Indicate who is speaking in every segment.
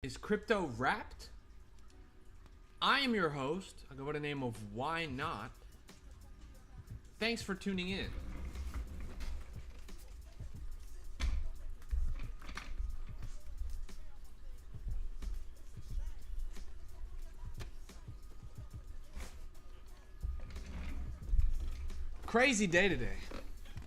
Speaker 1: Is crypto wrapped? I am your host. I go by the name of Why Not. Thanks for tuning in. Crazy day today.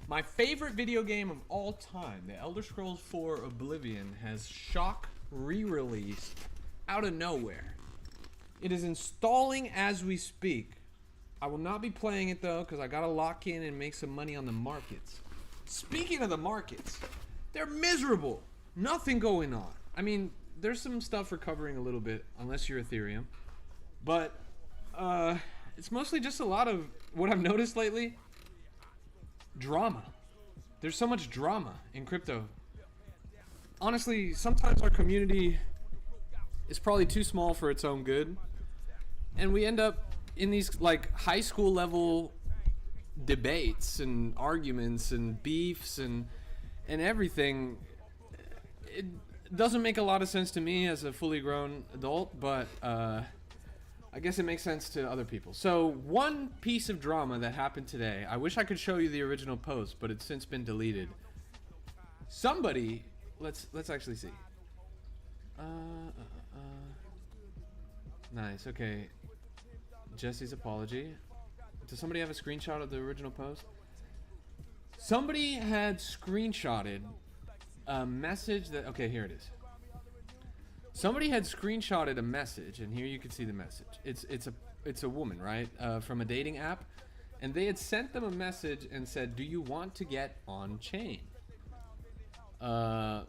Speaker 1: My favorite video game of all time, The Elder Scrolls 4 Oblivion, has shock re-released out of nowhere. It is installing as we speak. I will not be playing it though because I gotta lock in and make some money on the markets. Speaking of the markets, they're miserable. Nothing going on. I mean, there's some stuff recovering a little bit, unless you're Ethereum. But it's mostly just a lot of what I've noticed lately. Drama. There's so much drama in crypto. Honestly, sometimes our community is probably too small for its own good, and we end up in these like high school level debates and arguments and beefs and everything. It doesn't make a lot of sense to me as a fully grown adult, but I guess it makes sense to other people. So one piece of drama that happened today, I wish I could show you the original post, but it's since been deleted. Somebody, let's actually see. Nice, okay. Jesse's apology. Does somebody have a screenshot of the original post? Somebody had screenshotted a message that, okay, here it is. Somebody had screenshotted a message, and here you can see the message. It's a woman, right? From a dating app, and they had sent them a message and said, "Do you want to get on chain?" Let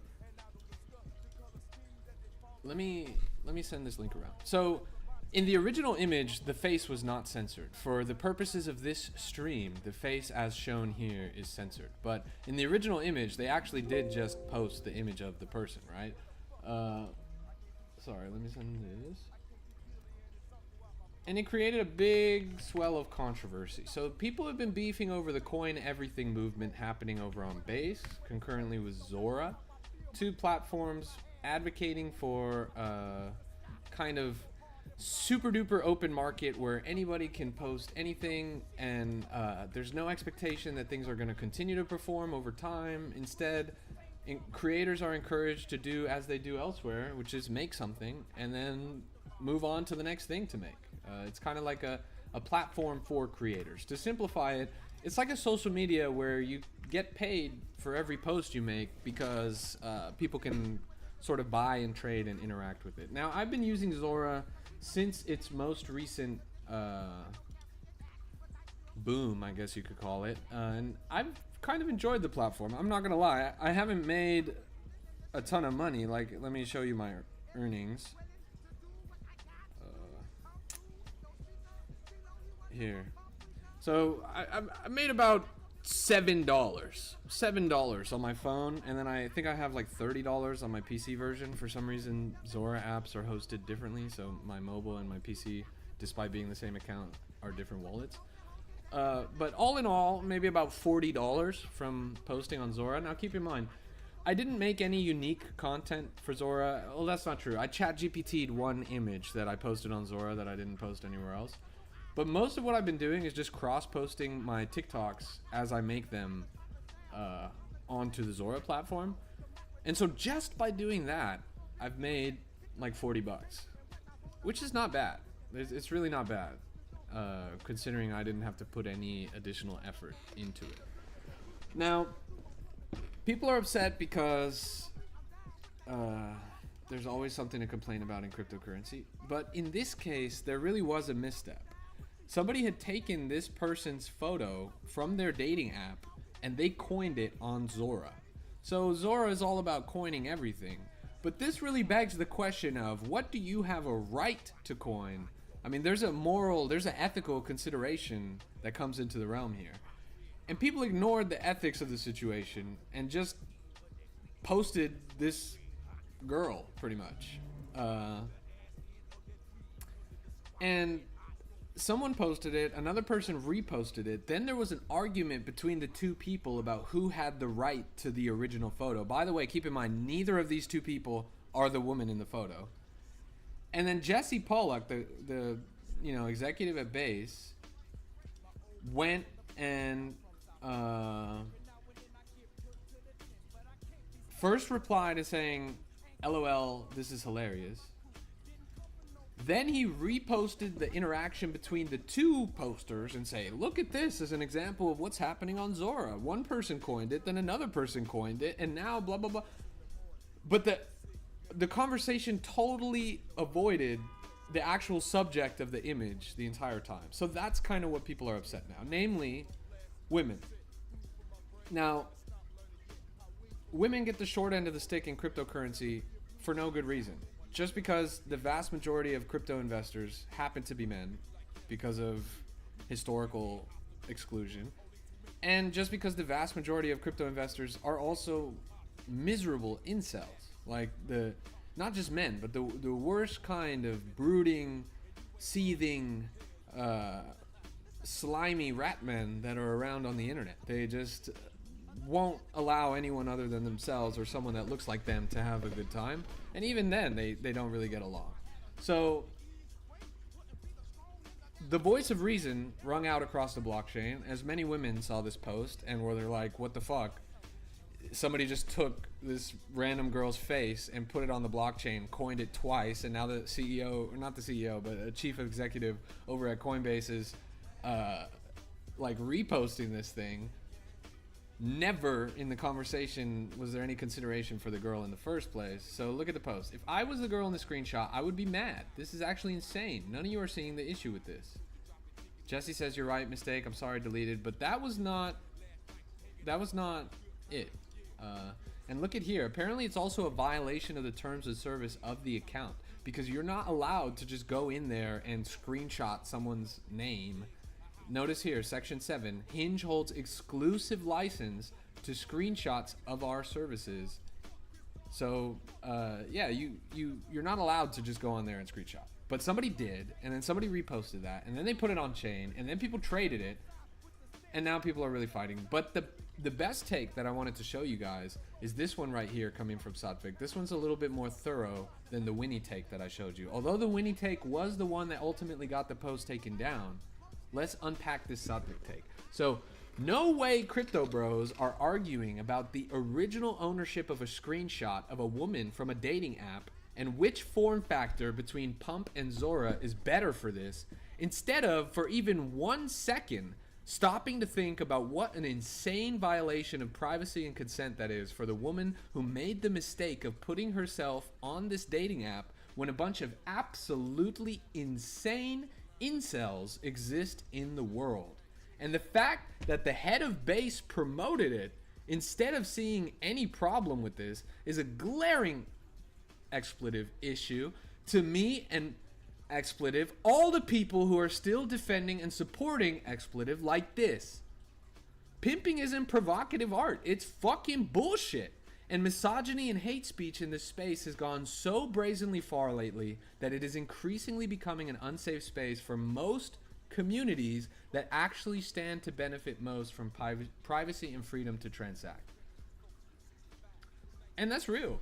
Speaker 1: me send this link around. So, in the original image, the face was not censored. For the purposes of this stream, the face as shown here is censored. But in the original image, they actually did just post the image of the person, right? Sorry, let me send this. And it created a big swell of controversy. So people have been beefing over the coin everything movement happening over on Base, concurrently with Zora. Two platforms advocating for kind of super duper open market where anybody can post anything, and there's no expectation that things are going to continue to perform over time. Instead, creators are encouraged to do as they do elsewhere, which is make something and then move on to the next thing to make. It's kind of like a platform for creators. To simplify it, it's like a social media where you get paid for every post you make because people can sort of buy and trade and interact with it. Now, I've been using Zora since its most recent boom, I guess you could call it, and I've kind of enjoyed the platform. I'm not gonna lie, I haven't made a ton of money. Like, let me show you my earnings. Here. So I made about $7 on my phone, and then I think I have like $30 on my PC version. For some reason, Zora apps are hosted differently, so my mobile and my PC, despite being the same account, are different wallets. But all in all, maybe about $40 from posting on Zora. Now keep in mind, I didn't make any unique content for Zora. Well, that's not true. I ChatGPT'd one image that I posted on Zora that I didn't post anywhere else. But most of what I've been doing is just cross-posting my TikToks as I make them onto the Zora platform. And so just by doing that, I've made like 40 bucks, which is not bad. It's really not bad. Considering I didn't have to put any additional effort into it. Now, people are upset because there's always something to complain about in cryptocurrency, but in this case, there really was a misstep. Somebody had taken this person's photo from their dating app and they coined it on Zora. So Zora is all about coining everything, but this really begs the question of, what do you have a right to coin? I mean, there's an ethical consideration that comes into the realm here. And people ignored the ethics of the situation and just posted this girl, pretty much. And someone posted it, another person reposted it, then there was an argument between the two people about who had the right to the original photo. By the way, keep in mind, neither of these two people are the woman in the photo. And then Jesse Pollock, the executive at Base, went and first replied to saying, "LOL, this is hilarious." Then he reposted the interaction between the two posters and say, "Look at this as an example of what's happening on Zora. One person coined it, then another person coined it, and now blah blah blah." But the conversation totally avoided the actual subject of the image the entire time. So that's kind of what people are upset now, namely women. Now, women get the short end of the stick in cryptocurrency for no good reason. Just because the vast majority of crypto investors happen to be men because of historical exclusion, and just because the vast majority of crypto investors are also miserable incels. Like not just men, but the worst kind of brooding, seething, slimy rat men that are around on the internet. They just won't allow anyone other than themselves or someone that looks like them to have a good time. And even then, they don't really get along. So the voice of reason rung out across the blockchain as many women saw this post and were like, what the fuck? Somebody just took this random girl's face and put it on the blockchain, coined it twice, and now the CEO, or not the CEO, but a chief executive over at Coinbase is like reposting this thing. Never in the conversation was there any consideration for the girl in the first place. So look at the post. If I was the girl in the screenshot, I would be mad. This is actually insane. None of you are seeing the issue with this. Jesse says, "You're right, mistake. I'm sorry, deleted." But that was not it. And look at here. Apparently, it's also a violation of the terms of service of the account, because you're not allowed to just go in there and screenshot someone's name. Notice here, section 7, Hinge holds exclusive license to screenshots of our services. So, yeah, you're not allowed to just go on there and screenshot. But somebody did, and then somebody reposted that, and then they put it on chain, and then people traded it, and now people are really fighting. But the best take that I wanted to show you guys is this one right here coming from Satvik. This one's a little bit more thorough than the Winnie take that I showed you. Although the Winnie take was the one that ultimately got the post taken down, let's unpack this Satvik take. So, no way crypto bros are arguing about the original ownership of a screenshot of a woman from a dating app and which form factor between Pump and Zora is better for this, instead of, for even 1 second, stopping to think about what an insane violation of privacy and consent that is for the woman who made the mistake of putting herself on this dating app when a bunch of absolutely insane incels exist in the world. And the fact that the head of Base promoted it instead of seeing any problem with this is a glaring expletive issue to me, and expletive all the people who are still defending and supporting expletive like this. Pimping isn't provocative art, it's fucking bullshit. And misogyny and hate speech in this space has gone so brazenly far lately that it is increasingly becoming an unsafe space for most communities that actually stand to benefit most from privacy and freedom to transact. And that's real.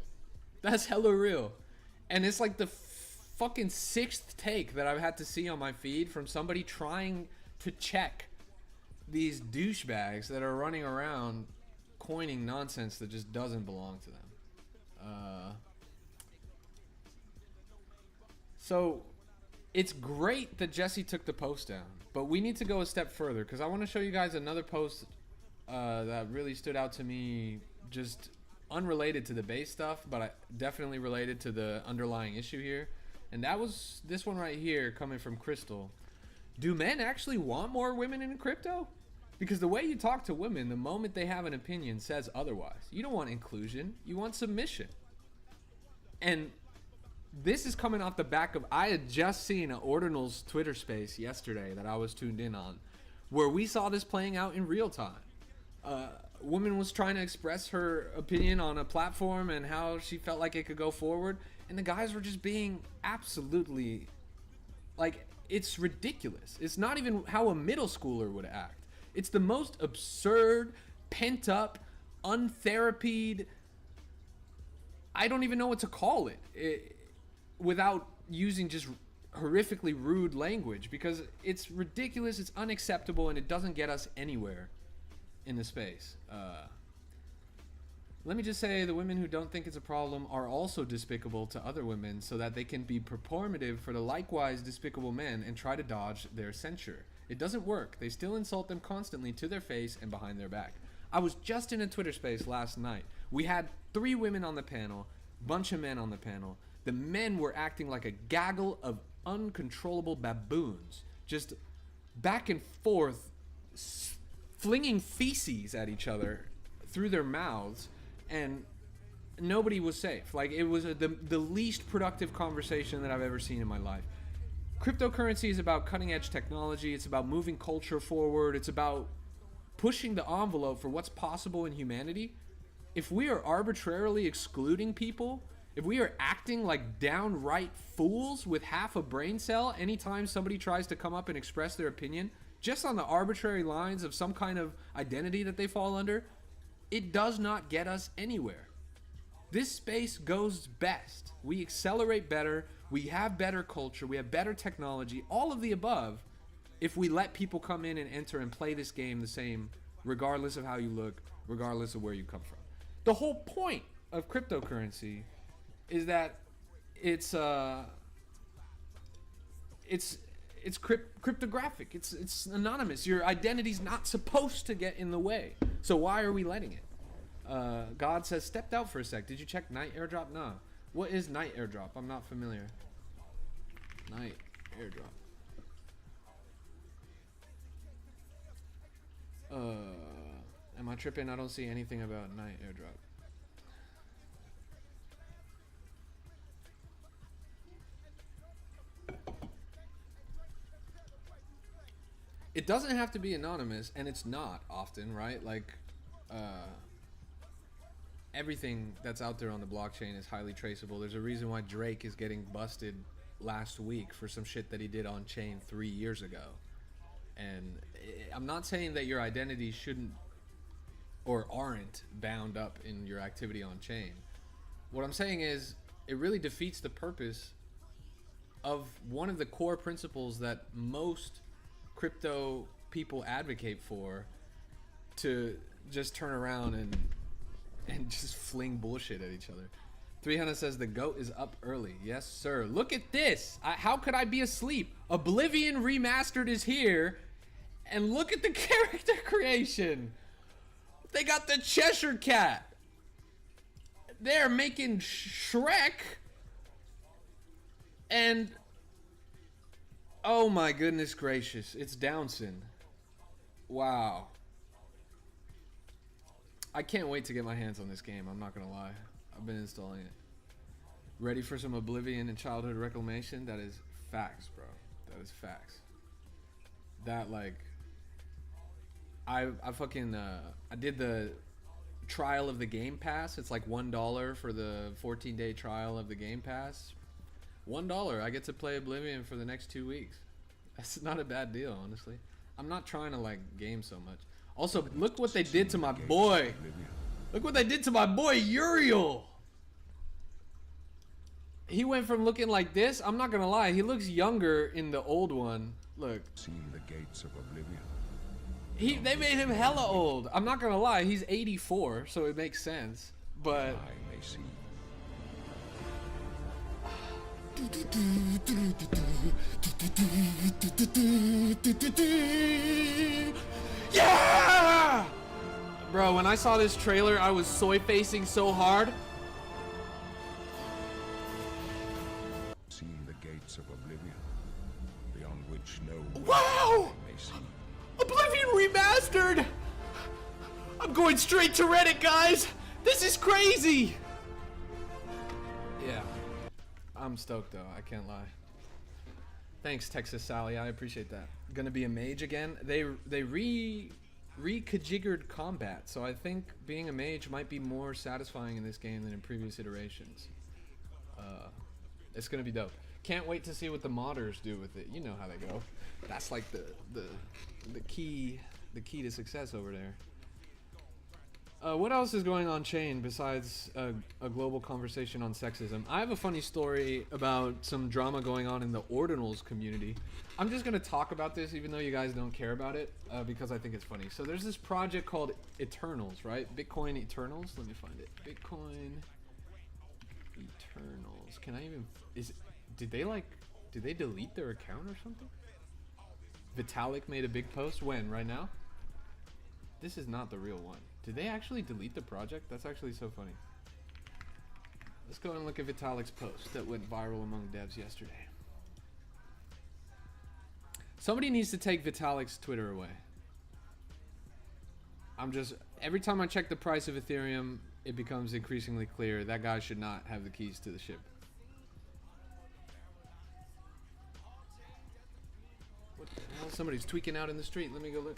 Speaker 1: That's hella real. And it's like the fucking 6th take that I've had to see on my feed from somebody trying to check these douchebags that are running around coining nonsense that just doesn't belong to them. So it's great that Jesse took the post down, but we need to go a step further, because I want to show you guys another post that really stood out to me, just unrelated to the base stuff, but definitely related to the underlying issue here. And that was this one right here, coming from Crystal. Do men actually want more women in crypto? Because the way you talk to women, the moment they have an opinion, says otherwise. You don't want inclusion, you want submission. And this is coming off the back of, I had just seen an Ordinals Twitter space yesterday that I was tuned in on, where we saw this playing out in real time. A woman was trying to express her opinion on a platform and how she felt like it could go forward, and the guys were just being absolutely, like, it's ridiculous. It's not even how a middle schooler would act. It's the most absurd, pent up, untherapied, I don't even know what to call it, without using just horrifically rude language, because it's ridiculous, it's unacceptable, and it doesn't get us anywhere in the space. Let me just say, the women who don't think it's a problem are also despicable to other women, so that they can be performative for the likewise despicable men and try to dodge their censure. It doesn't work. They still insult them constantly to their face and behind their back. I was just in a Twitter space last night. We had 3 women on the panel, bunch of men on the panel. The men were acting like a gaggle of uncontrollable baboons, just back and forth, flinging feces at each other through their mouths, and nobody was safe. Like, it was the least productive conversation that I've ever seen in my life. Cryptocurrency is about cutting edge technology. It's about moving culture forward. It's about pushing the envelope for what's possible in humanity. If we are arbitrarily excluding people, if we are acting like downright fools with half a brain cell anytime somebody tries to come up and express their opinion, just on the arbitrary lines of some kind of identity that they fall under, it does not get us anywhere. This space goes best. We accelerate better, we have better culture, we have better technology, all of the above, if we let people come in and enter and play this game the same, regardless of how you look, regardless of where you come from. The whole point of cryptocurrency is that it's cryptographic. It's anonymous. Your identity's not supposed to get in the way. So why are we letting it? God says, stepped out for a sec. Did you check night airdrop? Nah. What is night airdrop? I'm not familiar. Night airdrop. Am I tripping? I don't see anything about night airdrop. It doesn't have to be anonymous, and it's not often, right? Like, everything that's out there on the blockchain is highly traceable. There's a reason why Drake is getting busted last week for some shit that he did on chain 3 years ago. And I'm not saying that your identity shouldn't or aren't bound up in your activity on chain. What I'm saying is, it really defeats the purpose of one of the core principles that most crypto people advocate for, to just turn around and just fling bullshit at each other. 300 says the GOAT is up early. Yes, sir. Look at this. How could I be asleep? Oblivion Remastered is here, and look at the character creation. They got the Cheshire Cat. They're making Shrek, and oh my goodness gracious, it's Downson. Wow. I can't wait to get my hands on this game, I'm not gonna lie. I've been installing it. Ready for some Oblivion and Childhood Reclamation? That is facts, bro. That is facts. That, like, I fucking I did the trial of the Game Pass. It's like $1 for the 14-day trial of the Game Pass. $1. I get to play Oblivion for the next 2 weeks. That's not a bad deal, honestly. I'm not trying to, like, game so much. Also, look what they did to my boy. Look what they did to my boy Uriel. He went from looking like this. I'm not gonna lie. He looks younger in the old one. Look.
Speaker 2: Seen the gates of Oblivion.
Speaker 1: They made him hella old. I'm not gonna lie. He's 84, so it makes sense. But
Speaker 2: I may see.
Speaker 1: yeah! Bro, when I saw this trailer, I was soy facing so hard.
Speaker 2: Seen the gates of Oblivion, beyond which no
Speaker 1: Wow!
Speaker 2: may see.
Speaker 1: Oblivion Remastered! I'm going straight to Reddit, guys! This is crazy! Yeah. I'm stoked, though. I can't lie. Thanks, Texas Sally. I appreciate that. Gonna be a mage again? They reconfigured combat, so I think being a mage might be more satisfying in this game than in previous iterations. It's gonna be dope. Can't wait to see what the modders do with it. You know how they go. That's like the key to success over there. What else is going on chain besides a global conversation on sexism? I have a funny story about some drama going on in the ordinals community. I'm just going to talk about this even though you guys don't care about it because I think it's funny. So there's this project called Eternals, right? Bitcoin Eternals. Let me find it. Bitcoin Eternals. Can I even... Did they delete their account or something? Vitalik made a big post. When? Right now? This is not the real one. Did they actually delete the project? That's actually so funny. Let's go and look at Vitalik's post that went viral among devs yesterday. Somebody needs to take Vitalik's Twitter away. Every time I check the price of Ethereum, it becomes increasingly clear that guy should not have the keys to the ship. What the hell? Somebody's tweaking out in the street. Let me go look.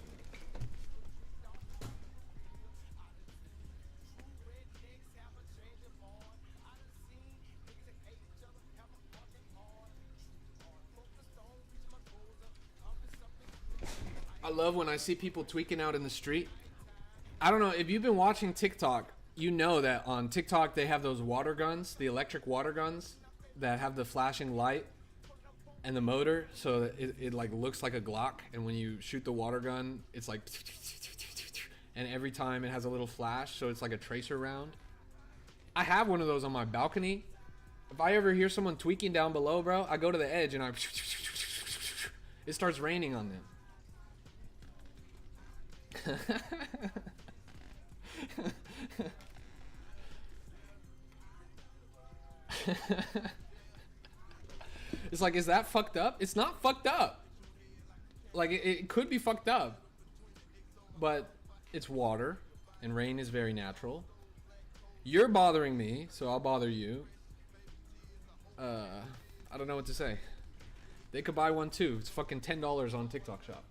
Speaker 1: I love when I see people tweaking out in the street. I don't know, if you've been watching TikTok, you know that on TikTok they have those water guns, the electric water guns that have the flashing light and the motor, so that it like looks like a Glock, and when you shoot the water gun, it's like, and every time it has a little flash, so it's like a tracer round. I have one of those on my balcony. If I ever hear someone tweaking down below, bro, I go to the edge and it starts raining on them. It's like, is that fucked up? It's not fucked up. Like, it could be fucked up, but it's water and rain is very natural. You're bothering me, so I'll bother you. I don't know what to say. They could buy one too. It's fucking $10 on TikTok Shop.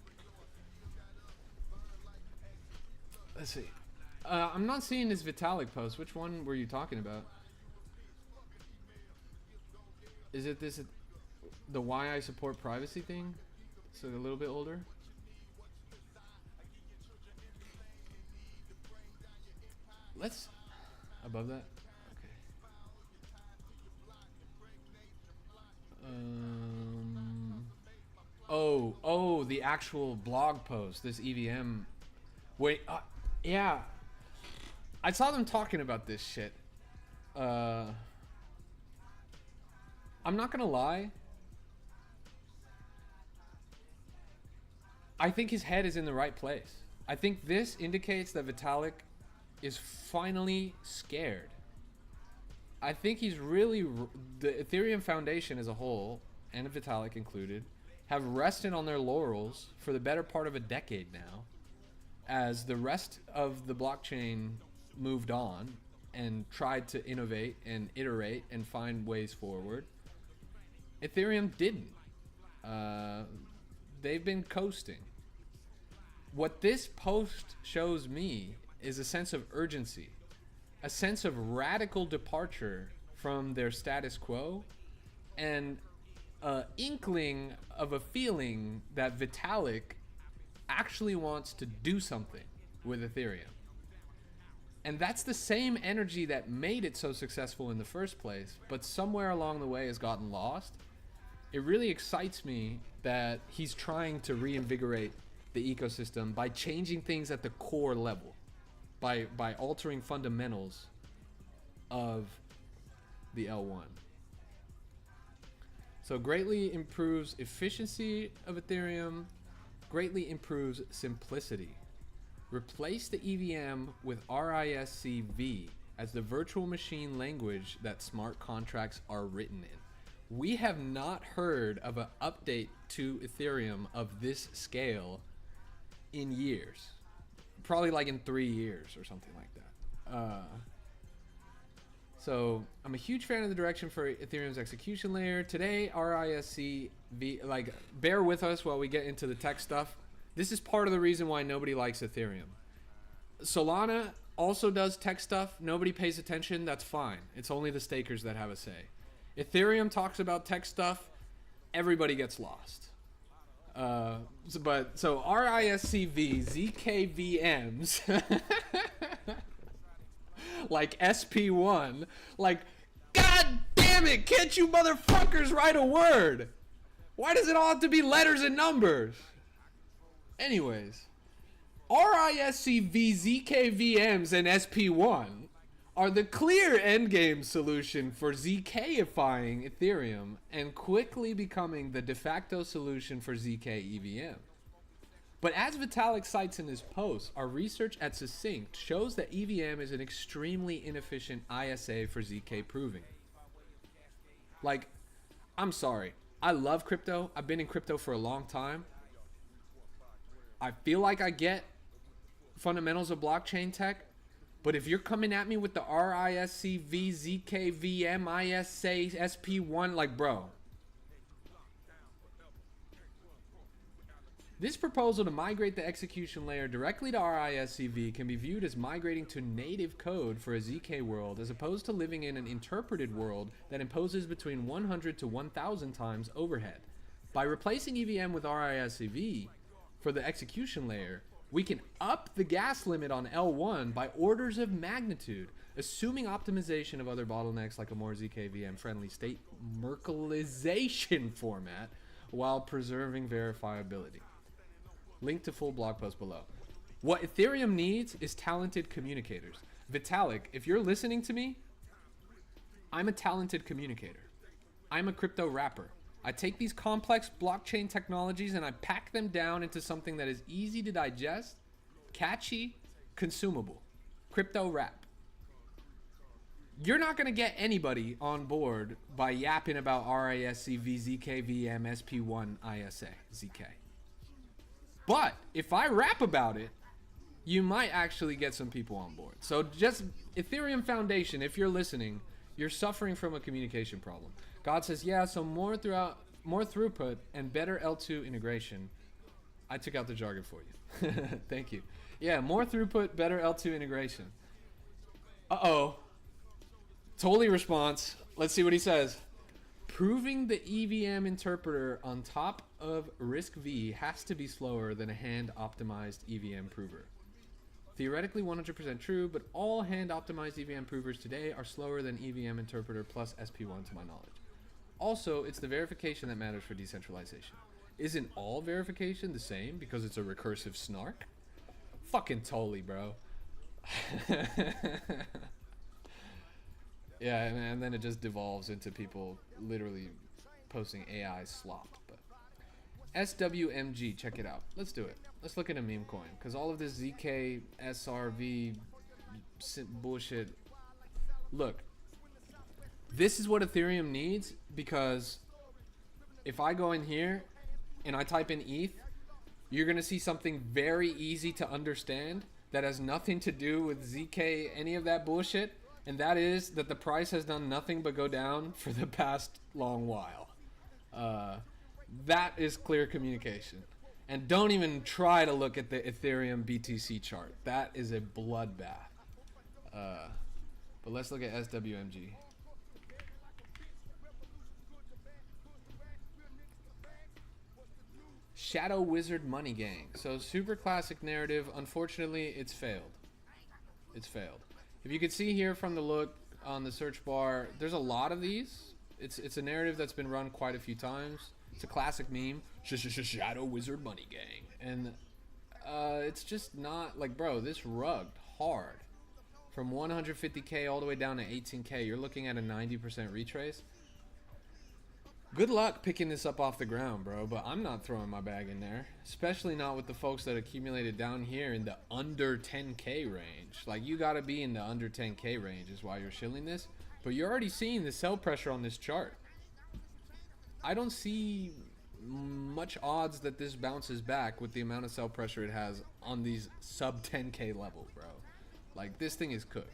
Speaker 1: Let's see. I'm not seeing this Vitalik post. Which one were you talking about? Is it this, the why I support privacy thing? So a little bit older. Let's above that. Okay. Oh, the actual blog post. This EVM. Wait. Yeah, I saw them talking about this shit. I'm not gonna lie. I think his head is in the right place. I think this indicates that Vitalik is finally scared. I think he's really... The Ethereum Foundation as a whole, and Vitalik included, have rested on their laurels for the better part of a decade now, as the rest of the blockchain moved on and tried to innovate and iterate and find ways forward. Ethereum didn't. They've been coasting. What this post shows me is a sense of urgency, a sense of radical departure from their status quo, and an inkling of a feeling that Vitalik actually wants to do something with Ethereum. And that's the same energy that made it so successful in the first place, but somewhere along the way has gotten lost. It really excites me that he's trying to reinvigorate the ecosystem by changing things at the core level, by altering fundamentals of the L1. So greatly improves efficiency of Ethereum, greatly improves simplicity. Replace the EVM with RISC-V as the virtual machine language that smart contracts are written in. We have not heard of an update to Ethereum of this scale in years. Probably like in 3 years or something like that. So I'm a huge fan of the direction for Ethereum's execution layer. Today, RISC-V, like, bear with us while we get into the tech stuff. This is part of the reason why nobody likes Ethereum. Solana also does tech stuff. Nobody pays attention. That's fine. It's only the stakers that have a say. Ethereum talks about tech stuff. Everybody gets lost. So RISC-V, ZKVMs like SP1. Like, god damn it, can't you motherfuckers write a word? Why does it all have to be letters and numbers? Anyways, RISC ZKVMs and SP1 are the clear endgame solution for ZK-ifying Ethereum and quickly becoming the de facto solution for ZK EVM. But as Vitalik cites in his post, our research at Succinct shows that EVM is an extremely inefficient ISA for ZK proving. Like, I'm sorry. I love crypto. I've been in crypto for a long time. I feel like I get fundamentals of blockchain tech, but if you're coming at me with the RISC V, ZK, VM, ISA, SP1, like, bro. This proposal to migrate the execution layer directly to RISC-V can be viewed as migrating to native code for a ZK world as opposed to living in an interpreted world that imposes between 100 to 1,000 times overhead. By replacing EVM with RISC-V for the execution layer, we can up the gas limit on L1 by orders of magnitude, assuming optimization of other bottlenecks like a more ZK VM friendly state Merkleization format while preserving verifiability. Link to full blog post below. What Ethereum needs is talented communicators. Vitalik, if you're listening to me, I'm a talented communicator. I'm a crypto rapper. I take these complex blockchain technologies and I pack them down into something that is easy to digest, catchy, consumable. Crypto rap. You're not going to get anybody on board by yapping about RISC, VZK, VM, SP1, ISA, ZK. But if I rap about it, you might actually get some people on board. So just Ethereum Foundation, if you're listening, you're suffering from a communication problem. God says, yeah, so more throughput and better L2 integration. I took out the jargon for you. Thank you. Yeah, more throughput, better L2 integration. Uh-oh. Totally response. Let's see what he says. Proving the EVM interpreter on top of RISC-V has to be slower than a hand-optimized EVM prover. Theoretically 100% true, but all hand-optimized EVM provers today are slower than EVM interpreter plus SP1 to my knowledge. Also, it's the verification that matters for decentralization. Isn't all verification the same because it's a recursive snark? Fucking totally, bro. Yeah, and then it just devolves into people literally posting AI slop. But SWMG, check it out. Let's do it. Let's look at a meme coin, because all of this ZK, SRV bullshit. Look, this is what Ethereum needs, because if I go in here and I type in ETH, you're going to see something very easy to understand that has nothing to do with ZK, any of that bullshit. And that is that the price has done nothing but go down for the past long while. That is clear communication. And don't even try to look at the Ethereum BTC chart. That is a bloodbath. But let's look at SWMG. Shadow Wizard Money Gang. So super classic narrative. Unfortunately, it's failed. It's failed. If you can see here from the look on the search bar, there's a lot of these. It's a narrative that's been run quite a few times. It's a classic meme. Shadow Wizard Money Gang. And it's just not like, bro, this rugged hard. From 150K all the way down to 18K, you're looking at a 90% retrace. Good luck picking this up off the ground, bro, but I'm not throwing my bag in there. Especially not with the folks that accumulated down here in the under 10K range. Like, you gotta be in the under 10K range is why you're shilling this. But you're already seeing the sell pressure on this chart. I don't see much odds that this bounces back with the amount of sell pressure it has on these sub 10K level, bro. Like, this thing is cooked.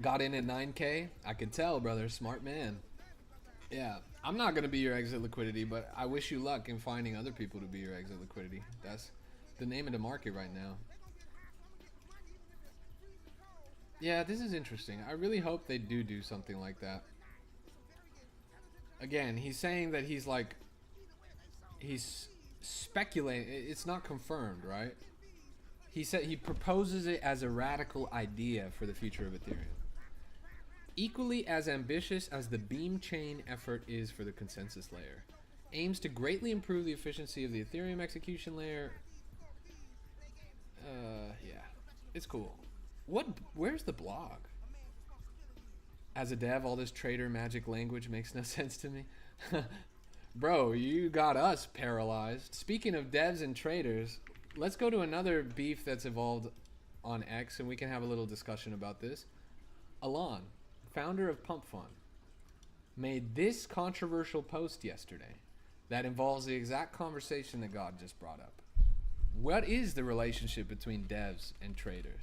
Speaker 1: Got in at 9K. I can tell, brother. Smart man. Yeah, I'm not going to be your exit liquidity, but I wish you luck in finding other people to be your exit liquidity. That's the name of the market right now. Yeah, this is interesting. I really hope they do something like that. Again, he's saying that he's like, he's speculating. It's not confirmed, right? He said he proposes it as a radical idea for the future of Ethereum. Equally as ambitious as the beam chain effort is for the consensus layer. Aims to greatly improve the efficiency of the Ethereum execution layer. Yeah. It's cool. Where's the blog? As a dev, all this trader magic language makes no sense to me. Bro, you got us paralyzed. Speaking of devs and traders, let's go to another beef that's evolved on X, and we can have a little discussion about this. Alon, founder of Pump Fun, made this controversial post yesterday that involves the exact conversation that God just brought up. What is the relationship between devs and traders?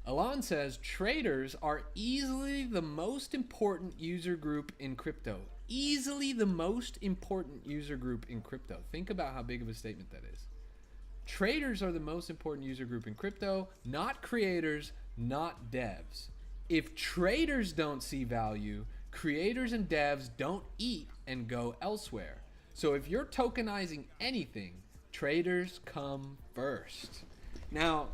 Speaker 1: Alon says traders are easily the most important user group in crypto. Easily the most important user group in crypto. Think about how big of a statement that is. Traders are the most important user group in crypto, not creators, not devs. If traders don't see value, creators and devs don't eat and go elsewhere. So if you're tokenizing anything, traders come first. Now,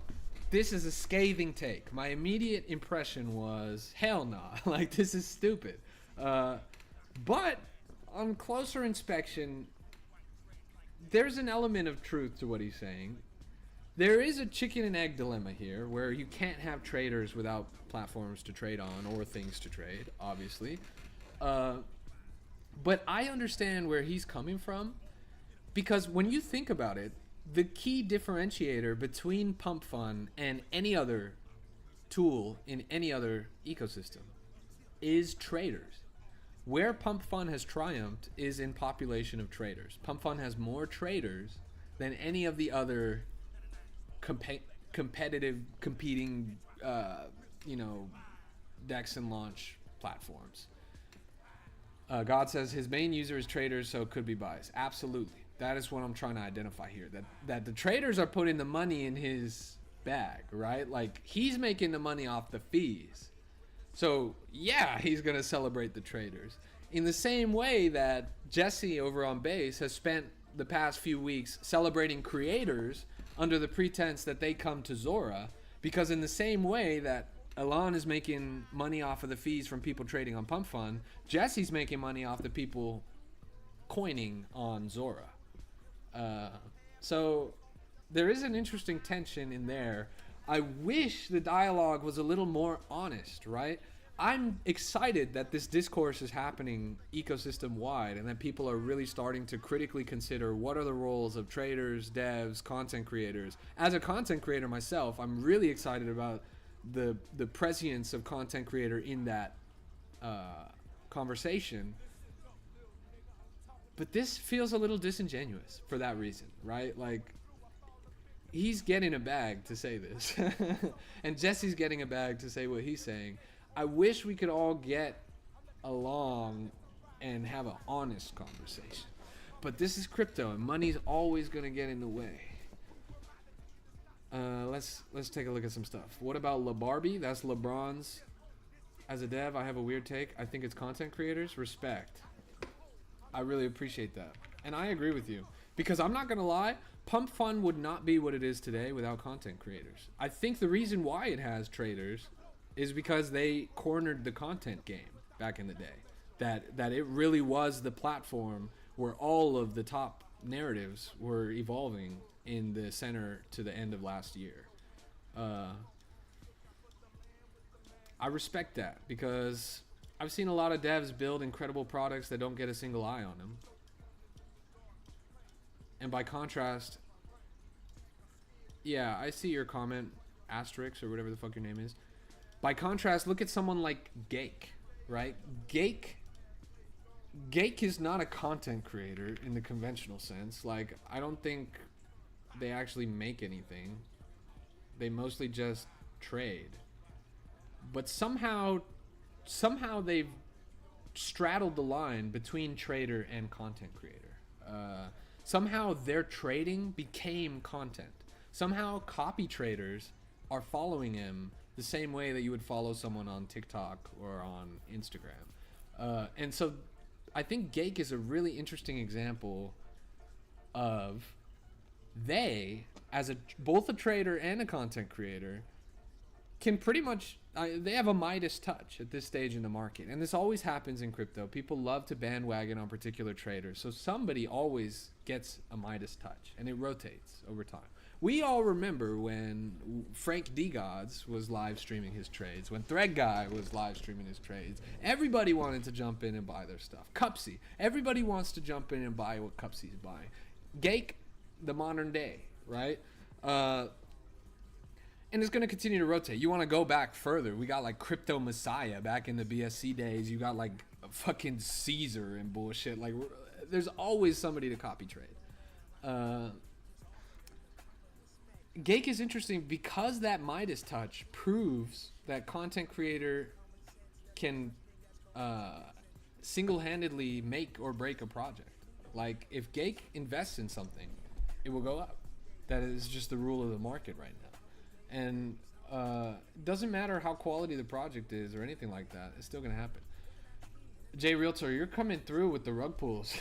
Speaker 1: this is a scathing take. My immediate impression was, hell nah, like this is stupid. But on closer inspection, there's an element of truth to what he's saying. There is a chicken and egg dilemma here where you can't have traders without platforms to trade on or things to trade, obviously. But I understand where he's coming from, because when you think about it, the key differentiator between Pump Fun and any other tool in any other ecosystem is traders. Where Pump Fun has triumphed is in population of traders. Pump Fun has more traders than any of the other competitive, competing, DEX and launch platforms. God says his main user is traders, so it could be biased. Absolutely. That is what I'm trying to identify here. That the traders are putting the money in his bag, right? Like, he's making the money off the fees. So, yeah, he's going to celebrate the traders. In the same way that Jesse over on Base has spent the past few weeks celebrating creators under the pretense that they come to Zora, because in the same way that Alon is making money off of the fees from people trading on Pump Fun, Jesse's making money off the people coining on Zora. So there is an interesting tension in there. I wish the dialogue was a little more honest, right? I'm excited that this discourse is happening ecosystem wide and that people are really starting to critically consider what are the roles of traders, devs, content creators. As a content creator myself, I'm really excited about the prescience of content creator in that conversation. But this feels a little disingenuous for that reason, right? Like, he's getting a bag to say this. And Jesse's getting a bag to say what he's saying. I wish we could all get along and have an honest conversation. But this is crypto, and money's always going to get in the way. Let's take a look at some stuff. What about LeBarbie? That's LeBron's. As a dev, I have a weird take. I think it's content creators. Respect. I really appreciate that. And I agree with you. Because I'm not going to lie, Pump Fun would not be what it is today without content creators. I think the reason why it has traders is because they cornered the content game back in the day. That it really was the platform where all of the top narratives were evolving in the center to the end of last year. I respect that because I've seen a lot of devs build incredible products that don't get a single eye on them. And by contrast, yeah, I see your comment, Asterix or whatever the fuck your name is. By contrast, look at someone like Gake, right? Gake is not a content creator in the conventional sense. Like, I don't think they actually make anything. They mostly just trade. But somehow they've straddled the line between trader and content creator. Somehow their trading became content. Somehow copy traders are following him the same way that you would follow someone on TikTok or on Instagram. And so I think Gake is a really interesting example of they, as both a trader and a content creator, can pretty much they have a Midas touch at this stage in the market. And this always happens in crypto. People love to bandwagon on particular traders, so somebody always gets a Midas touch, and it rotates over time. We all remember when Frank D Gods was live streaming his trades, when Thread Guy was live streaming his trades. Everybody wanted to jump in and buy their stuff. Cupsy, everybody wants to jump in and buy what Cupsy's buying. Gake, the modern day, right? And it's going to continue to rotate. You want to go back further. We got like Crypto Messiah back in the BSC days. You got like fucking Caesar and bullshit. Like, there's always somebody to copy trade. Gake is interesting because that Midas touch proves that content creator can single-handedly make or break a project. Like, if Gake invests in something, it will go up. That is just the rule of the market right now. And it doesn't matter how quality the project is or anything like that. It's still going to happen. Jay Realtor, you're coming through with the rug pulls.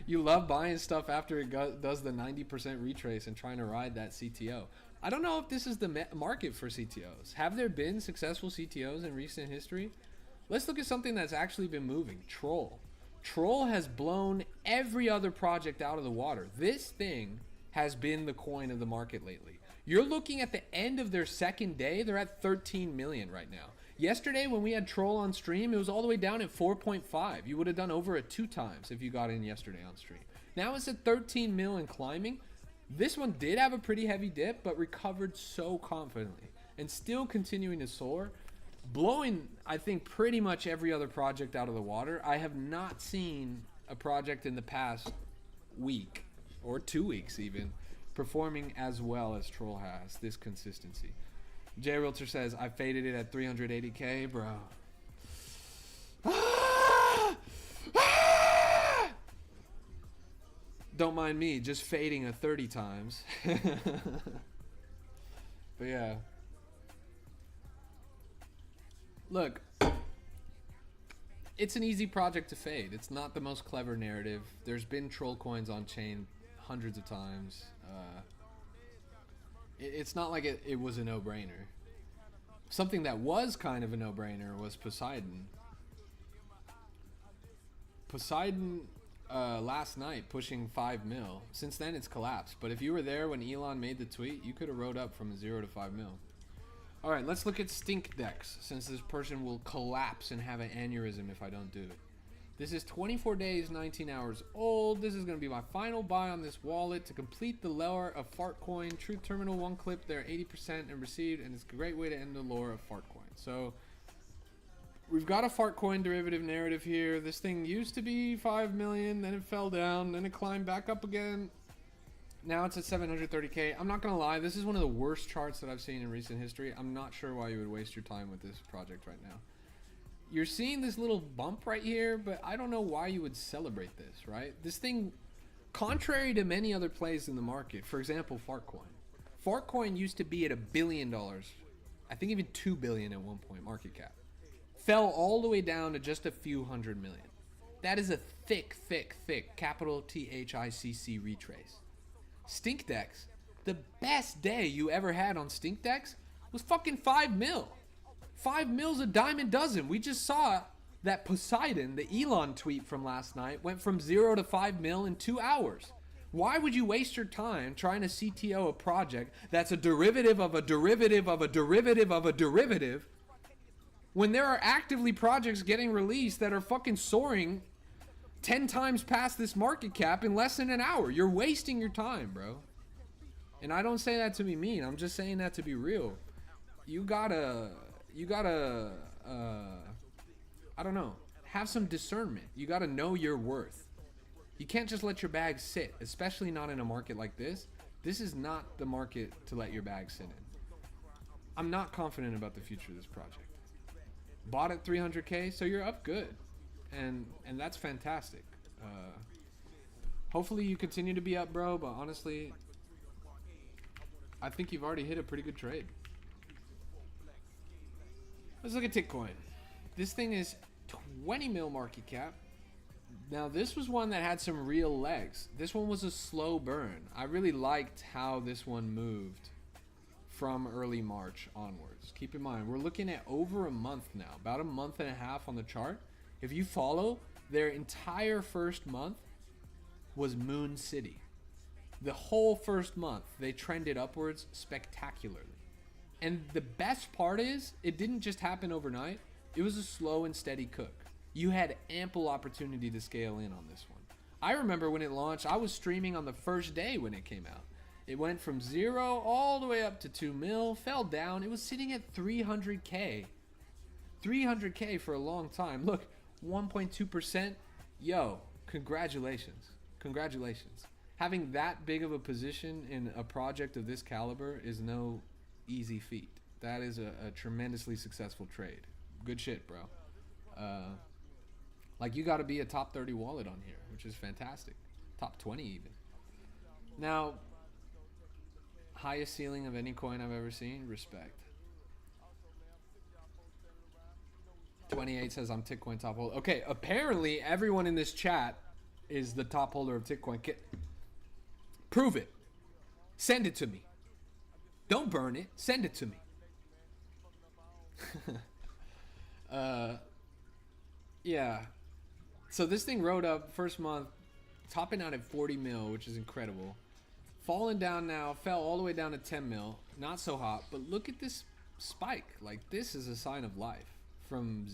Speaker 1: You love buying stuff after it does the 90% retrace and trying to ride that CTO. I don't know if this is the market for CTOs. Have there been successful CTOs in recent history? Let's look at something that's actually been moving. Troll. Troll has blown every other project out of the water. This thing has been the coin of the market lately. You're looking at the end of their second day. They're at 13 million right now. Yesterday, when we had Troll on stream, it was all the way down at 4.5. You would have done over it 2 times if you got in yesterday on stream. Now it's at 13 mil and climbing. This one did have a pretty heavy dip, but recovered so confidently and still continuing to soar, blowing, I think, pretty much every other project out of the water. I have not seen a project in the past week or 2 weeks even performing as well as Troll has, this consistency. Jay Realtor says, I faded it at 380K, bro. Don't mind me, just fading a 30 times. But yeah. Look, it's an easy project to fade. It's not the most clever narrative. There's been troll coins on chain hundreds of times. It's not like it was a no-brainer. Something that was kind of a no-brainer was Poseidon. Poseidon last night pushing 5 mil. Since then it's collapsed. But if you were there when Elon made the tweet, you could have rode up from 0 to 5 mil. Alright, let's look at Stinkdex, since this person will collapse and have an aneurysm if I don't do it. This is 24 days, 19 hours old. This is going to be my final buy on this wallet to complete the lore of Fartcoin. Truth Terminal, one clip there, 80% and received, and it's a great way to end the lore of Fartcoin. So, we've got a Fartcoin derivative narrative here. This thing used to be 5 million, then it fell down, then it climbed back up again. Now it's at 730K. I'm not going to lie, this is one of the worst charts that I've seen in recent history. I'm not sure why you would waste your time with this project right now. You're seeing this little bump right here, but I don't know why you would celebrate this, right? This thing, contrary to many other plays in the market, for example, Fartcoin. Fartcoin used to be at $1 billion. I think even 2 billion at one point, market cap. Fell all the way down to just a few hundred million. That is a thick, capital THICC retrace. Stinkdex, the best day you ever had on Stinkdex was fucking 5 mil. 5 mil's a dime a dozen. We just saw that Poseidon, the Elon tweet from last night, went from 0 to 5 mil in 2 hours. Why would you waste your time trying to CTO a project that's a derivative of a derivative of a derivative of a derivative when there are actively projects getting released that are fucking soaring 10 times past this market cap in less than an hour? You're wasting your time, bro. And I don't say that to be mean. I'm just saying that to be real. You gotta, I don't know, have some discernment. You gotta know your worth. You can't just let your bag sit, especially not in a market like this. This is not the market to let your bag sit in. I'm not confident about the future of this project. Bought at 300K, so you're up good. And that's fantastic. Hopefully you continue to be up, bro, but honestly, I think you've already hit a pretty good trade. Let's look at Tickcoin. This thing is 20 mil market cap, Now this was one that had some real legs. This one was a slow burn. I really liked how this one moved from early March onwards. Keep in mind, we're looking at over a month now, about a month and a half on the chart. If you follow, their entire first month was Moon City. The whole first month, they trended upwards spectacularly. And the best part is, it didn't just happen overnight. It was a slow and steady cook. You had ample opportunity to scale in on this one. I remember when it launched, I was streaming on the first day when it came out. It went from 0 all the way up to 2 mil, fell down. It was sitting at 300K. 300K for a long time. Look, 1.2%. Yo, congratulations. Congratulations. Having that big of a position in a project of this caliber is no easy feat. That is a tremendously successful trade. Good shit, bro. Like, you got to be a top 30 wallet on here, which is fantastic. Top 20 even. Now, highest ceiling of any coin I've ever seen. Respect. 28 says I'm Tickcoin top holder. Okay, apparently everyone in this chat is the top holder of Tickcoin. Prove it. Send it to me. Don't burn it. Send it to me. Yeah. So this thing rode up first month, topping out at 40 mil, which is incredible. Falling down now, fell all the way down to 10 mil. Not so hot, but look at this spike. Like, this is a sign of life. From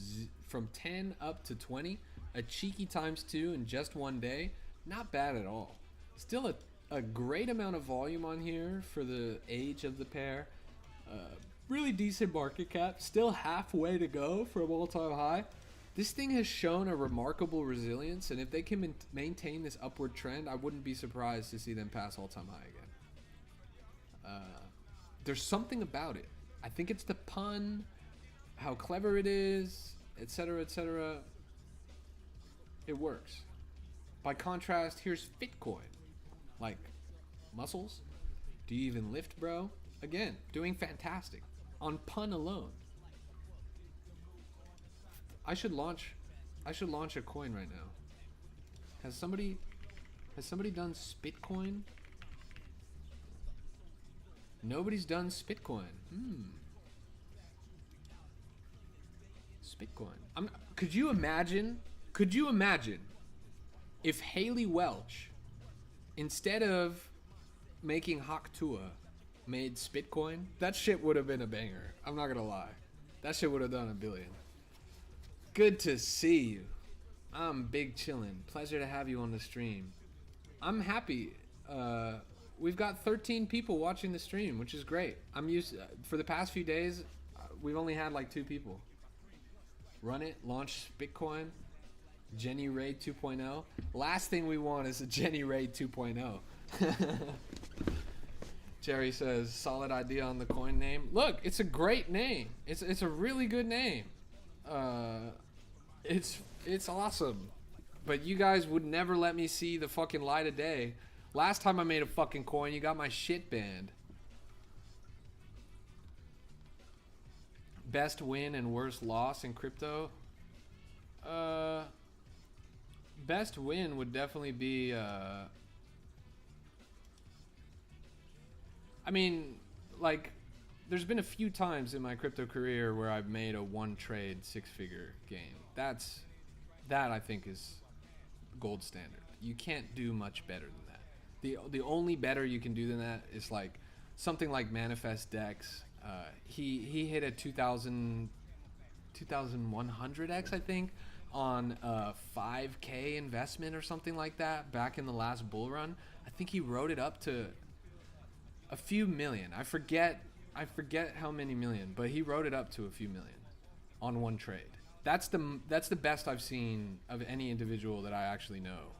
Speaker 1: 10 up to 20, a cheeky ×2 in just one day. Not bad at all. Still a great amount of volume on here for the age of the pair. Really decent market cap. Still halfway to go from all-time high. This thing has shown a remarkable resilience, and if they can maintain this upward trend, I wouldn't be surprised to see them pass all-time high again. There's something about it. I think it's the pun, how clever it is, etc., etc. It works. By contrast, here's Fitcoin. Like, muscles? Do you even lift, bro? Again, doing fantastic. On pun alone. I should launch a coin right now. Has somebody done Spitcoin? Nobody's done Spitcoin. Spitcoin. Could you imagine if Haley Welch, instead of making Haktua, made Spitcoin? That shit would have been a banger. I'm not gonna lie. That shit would have done $1 billion. Good to see you. I'm big chillin'. Pleasure to have you on the stream. I'm happy. We've got 13 people watching the stream, which is great. I'm used for the past few days. We've only had like 2 people. Run it. Launch Bitcoin. Jenny Ray 2.0. Last thing we want is a Jenny Ray 2.0. Jerry says solid idea on the coin name. Look, it's a great name. It's a really good name. It's awesome, but you guys would never let me see the fucking light of day. Last time I made a fucking coin, you got my shit banned. Best win and worst loss in crypto. Best win would definitely be I mean, like, there's been a few times in my crypto career where I've made a one trade 6-figure gain. That I think is gold standard. You can't do much better than that. The only better you can do than that is like something like Manifest Dex. He hit a 2100x I think on a 5K investment or something like that back in the last bull run. I think he wrote it up to a few million. I forget how many million, but he wrote it up to a few million on one trade. That's the best I've seen of any individual that I actually know.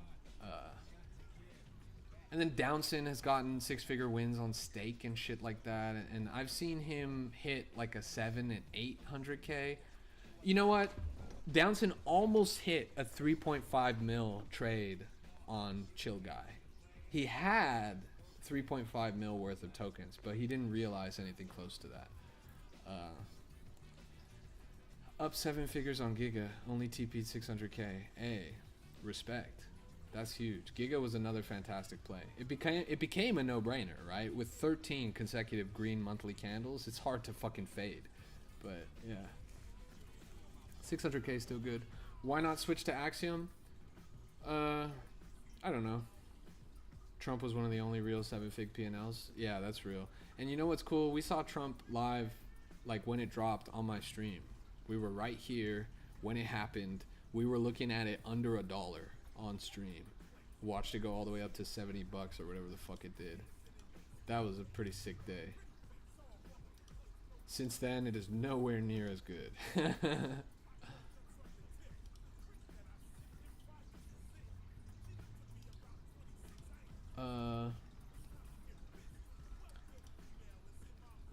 Speaker 1: And then Downson has gotten 6-figure wins on stake and shit like that, and I've seen him hit like a 7 and 800K. You know what? Downson almost hit a 3.5 mil trade on Chill Guy. He had 3.5 mil worth of tokens, but he didn't realize anything close to that. Up 7 figures on Giga, only TP'd 600K. Hey, respect. That's huge. Giga was another fantastic play. It became a no-brainer, right? With 13 consecutive green monthly candles, it's hard to fucking fade. But yeah, 600k is still good. Why not switch to Axiom? I don't know. Trump was one of the only real 7-fig P&Ls. Yeah, that's real. And you know what's cool? We saw Trump live, like when it dropped on my stream. We were right here when it happened. We were looking at it under $1 on stream. Watched it go all the way up to 70 bucks or whatever the fuck it did. That was a pretty sick day. Since then, it is nowhere near as good.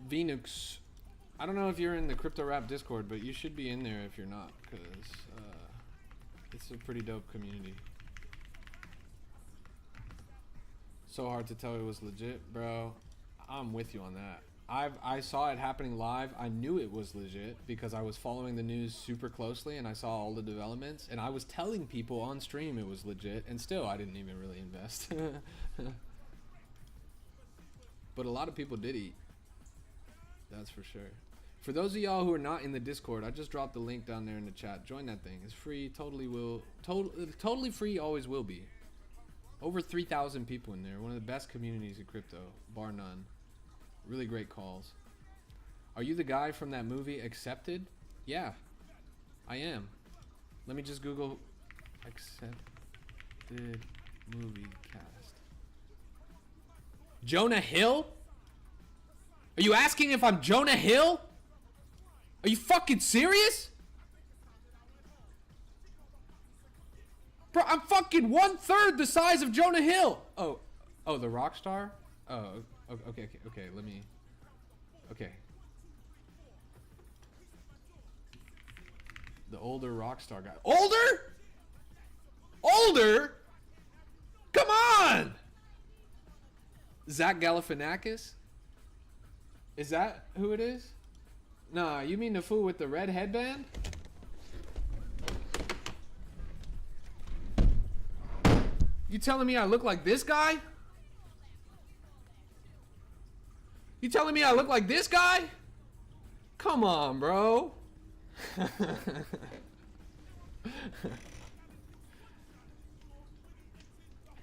Speaker 1: Venux, I don't know if you're in the Crypto Rap Discord, but you should be in there if you're not, because it's a pretty dope community. So hard to tell it was legit, bro. I'm with you on that. I saw it happening live. I knew it was legit because I was following the news super closely and I saw all the developments, and I was telling people on stream it was legit, and still I didn't even really invest. But a lot of people did eat. That's for sure. For those of y'all who are not in the Discord, I just dropped the link down there in the chat. Join that thing. It's free. Totally free. Always will be. Over 3,000 people in there. One of the best communities in crypto, bar none. Really great calls. Are you the guy from that movie Accepted? Yeah, I am. Let me just Google Accepted movie cast. Jonah Hill? Are you asking if I'm Jonah Hill? Are you fucking serious? Bro, I'm fucking 1/3 the size of Jonah Hill. Oh, the rock star? Oh, okay, let me, okay. The older rock star guy. Older? Older? Come on! Zach Galifianakis? Is that who it is? Nah, you mean the fool with the red headband? You telling me I look like this guy? You telling me I look like this guy? Come on, bro.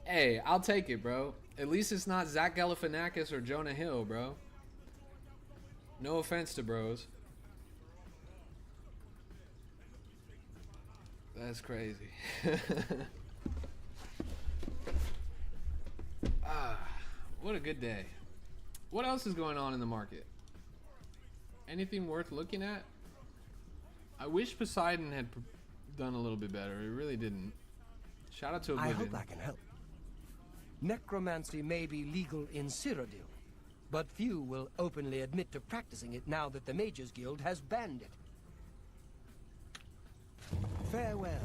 Speaker 1: Hey, I'll take it, bro. At least it's not Zach Galifianakis or Jonah Hill, bro. No offense to bros. That's crazy. What a good day. What else is going on in the market? Anything worth looking at? I wish Poseidon had done a little bit better. It really didn't. Shout out to Oblivion.
Speaker 3: I hope I can help. Necromancy may be legal in Cyrodiil, but few will openly admit to practicing it now that the Mages Guild has banned it. Farewell.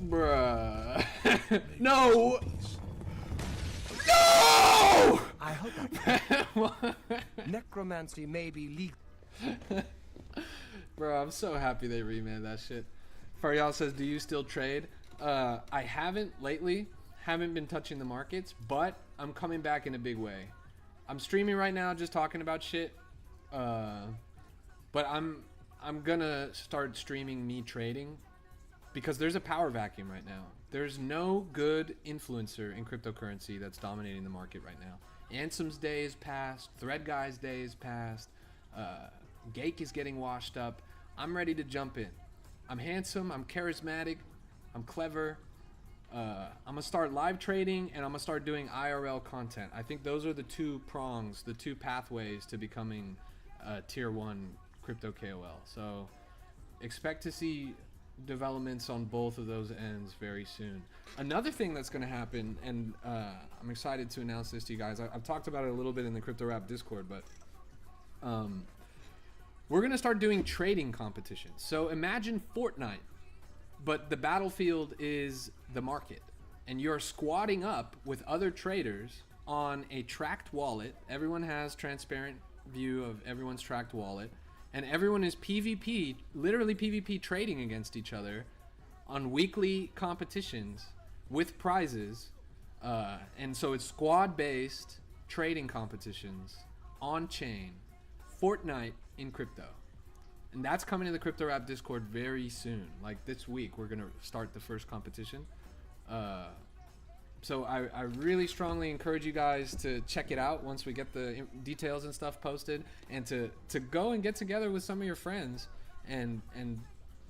Speaker 1: Bruh. No! No!
Speaker 3: I hope I can. Necromancy may be legal.
Speaker 1: Bro, I'm so happy they remade that shit. Faryal says, do you still trade? I haven't lately. Haven't been touching the markets, but I'm coming back in a big way. I'm streaming right now, just talking about shit. But I'm gonna start streaming me trading because there's a power vacuum right now. There's no good influencer in cryptocurrency that's dominating the market right now. Ansom's day is past. Thread Guy's day is past. Gake is getting washed up. I'm ready to jump in. I'm handsome. I'm charismatic. I'm clever. I'm gonna start live trading and I'm gonna start doing IRL content. I think those are the two prongs, the two pathways to becoming tier 1 crypto KOL. So expect to see developments on both of those ends very soon. Another thing that's going to happen, and I'm excited to announce this to you guys. I've talked about it a little bit in the Crypto Rap Discord, but we're going to start doing trading competitions. So imagine Fortnite, but the battlefield is the market, and you're squatting up with other traders on a tracked wallet. Everyone has transparent view of everyone's tracked wallet, and everyone is PvP, literally PvP trading against each other on weekly competitions with prizes. And so it's squad-based trading competitions on chain, Fortnite in crypto. And that's coming to the Crypto Rap Discord very soon. Like this week, we're gonna start the first competition. So I really strongly encourage you guys to check it out once we get the details and stuff posted, and to go and get together with some of your friends and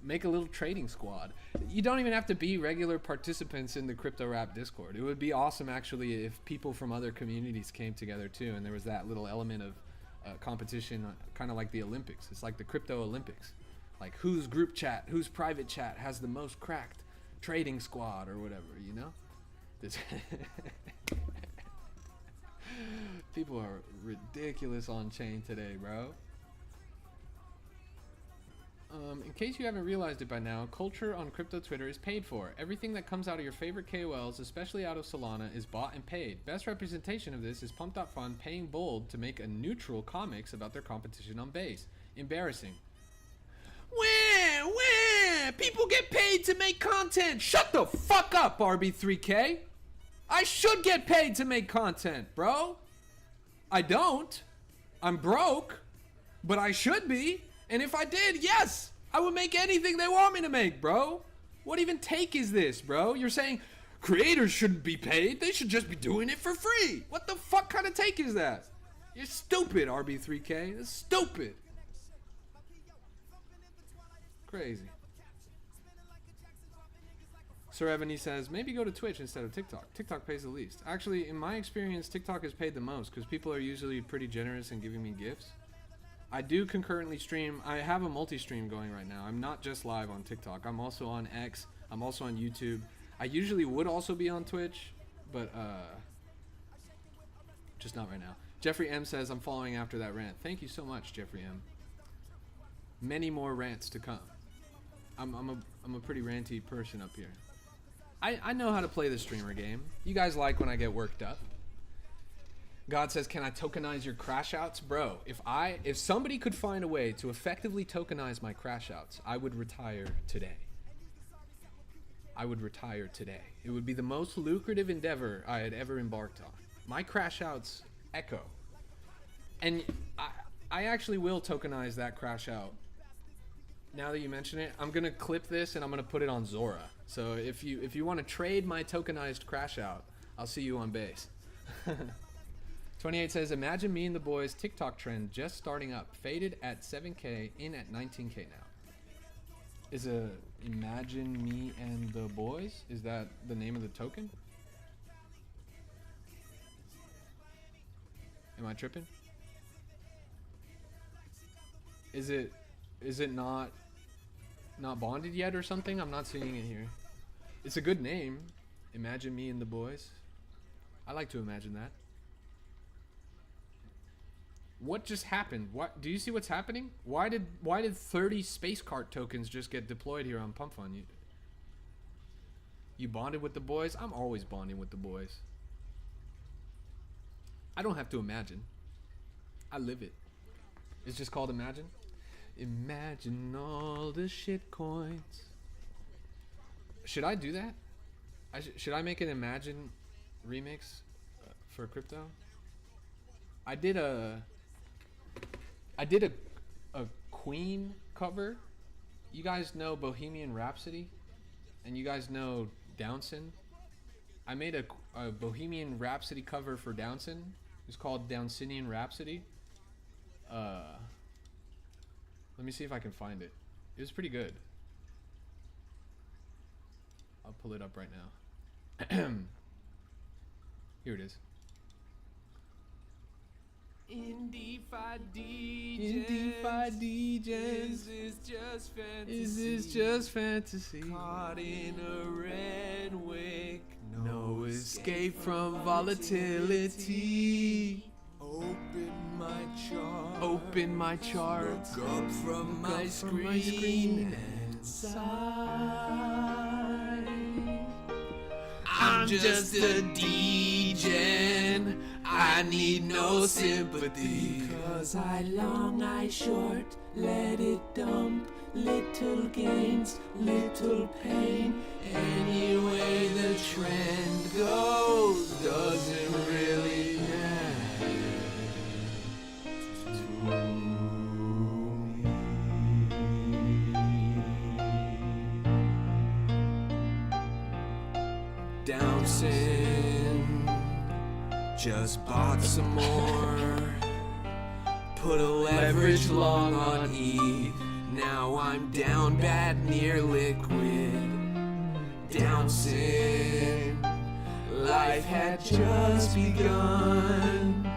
Speaker 1: make a little trading squad. You don't even have to be regular participants in the Crypto Rap Discord. It would be awesome actually if people from other communities came together too, and there was that little element of competition, kind of like the Olympics. It's like the Crypto Olympics. Like whose group chat, whose private chat has the most cracked trading squad or whatever, you know? People are ridiculous on chain today, bro. In case you haven't realized it by now, culture on crypto Twitter is paid for. Everything that comes out of your favorite KOLs, especially out of Solana, is bought and paid. Best representation of this is Pump.Fun paying Bold to make a neutral comics about their competition on base. Embarrassing. Where? People get paid to make content. Shut the fuck up, RB3K. I should get paid to make content, bro. I don't. I'm broke, but I should be. And if I did, yes, I would make anything they want me to make, bro. What even take is this, bro? You're saying creators shouldn't be paid. They should just be doing it for free. What the fuck kind of take is that? You're stupid, RB3K. That's stupid. Crazy. Sir Ebony says, maybe go to Twitch instead of TikTok. TikTok pays the least. Actually, in my experience, TikTok has paid the most because people are usually pretty generous in giving me gifts. I do concurrently stream. I have a multi-stream going right now. I'm not just live on TikTok. I'm also on X. I'm also on YouTube. I usually would also be on Twitch, but just not right now. Jeffrey M says, I'm following after that rant. Thank you so much, Jeffrey M. Many more rants to come. I'm a pretty ranty person up here. I know how to play the streamer game. You guys like when I get worked up. God says, can I tokenize your crash outs? Bro, if somebody could find a way to effectively tokenize my crash outs, I would retire today. I would retire today. It would be the most lucrative endeavor I had ever embarked on. My crash outs echo. And I actually will tokenize that crash out. Now that you mention it, I'm gonna clip this and I'm gonna put it on Zora. So if you want to trade my tokenized crash out, I'll see you on base. 28 says, imagine me and the boys TikTok trend just starting up. Faded at 7K, in at 19K now. Is imagine me and the boys? Is that the name of the token? Am I tripping? Is it not bonded yet or something? I'm not seeing it here. It's a good name. Imagine me and the boys. I like to imagine that. What just happened? What do you see what's happening? Why did 30 space cart tokens just get deployed here on Pump Fun? You bonded with the boys? I'm always bonding with the boys. I don't have to imagine. I live it. It's just called imagine. Imagine all the shit coins. Should I do that? Should I make an Imagine remix for crypto? I did a Queen cover. You guys know Bohemian Rhapsody, and you guys know Downson. I made a Bohemian Rhapsody cover for Downson. It's called Downsonian Rhapsody. Let me see if I can find it. It was pretty good. I'll pull it up right now. Here it is.
Speaker 4: Indie-fi
Speaker 1: DJs. Is this just fantasy?
Speaker 4: Caught in a red wake.
Speaker 1: No escape from volatility.
Speaker 4: Open my chart.
Speaker 1: Look
Speaker 4: Look up from my screen and sigh. I'm just a DJ. I need no sympathy. 'Cause I long, I short, let it dump. Little gains, little pain. Anyway the trend goes, doesn't really matter to me. Downson, just bought some more. Put a leverage long on E. Now I'm down bad near liquid. Downson, life had just begun.